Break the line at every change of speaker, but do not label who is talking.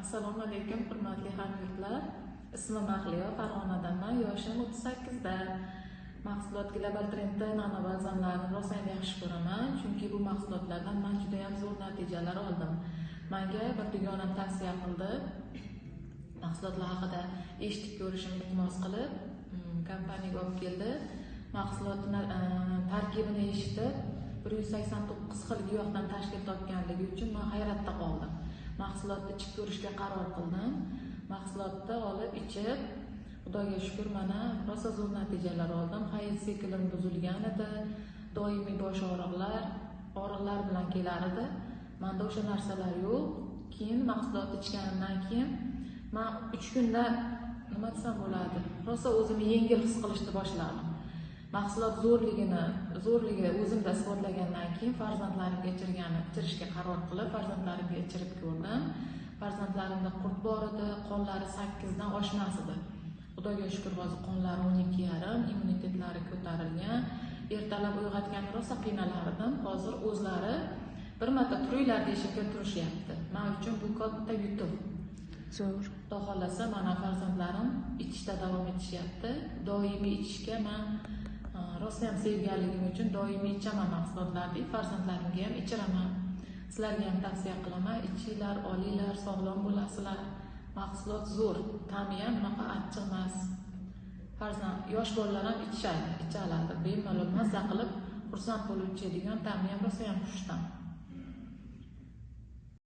Assalomu alaykum, hurmatli hamyurtlar. Ismim Mahliyo, Farg'onadanman. Yoshim 38 da. Mahsulot Global Trendda nanobalzamlarni rosa yaxshi ko'raman, chunki bu mahsulotlardan men juda ham zo'r natijalar oldim. Menga bir dugonam tavsiya qildi. Mahsulotlar haqida eshitib ko'rishimni iltimos qilib, kompaniyaga olib keldi. Mahsulotning tarkibini eshitib, 189 xil giyohdan tashkil topganligi uchun men hayratda qoldim. Mahsulotni ichib ko'rishga qaror qildim. Mahsulotni olib ichib, Xudoga shukr, mana rosa zo'r natijalar oldim. Hayot siklim buzilgan edi, doimiy bosh og'riqlar bilan kelar edi. Menda o'sha narsalar yo'q. Keyin mahsulotni ichganimdan keyin men 3 kunda nima desam bo'ladi, rosa o'zimni yengil his qilishni boshladim. Mahsulot zo'rligini o'zimda isbotlagandan keyin farzandlarimga ichirishga qaror qilib, farzandlarimga ichirib ko'rdim. Farzandlarimda qurt bor edi, qonlari 8 dan oshmas edi. Xudoga shukr, hozir qonlari 12,5, immunitetlari ko'tarilgan. Ertalab uyg'otganda rosa qiynalar edim. Hozir o'zlari bir marta turinglar deyishga turishyapti. Men uchun bu katta yutuq.
Zo'r.
Xudo xolasa, mana farzandlarim ichishda davom etishyapti. Doimiy ichishga men rosa ham sevganligim uchun doimiy ichaman mahsulotlarni. Farzandlarimga ham ichiraman. Sizlarga ham tavsiya qilaman, ichinglar, olinglar, sog'lom bo'lasizlar. Mahsulot zo'r, ta'mi ham unaqa achchiq emas. Farzand, yosh bolalar ham ichadi, bemalol mazza qilib xursand bo'lib ichadigan, ta'mi ham rosa ham xushtam.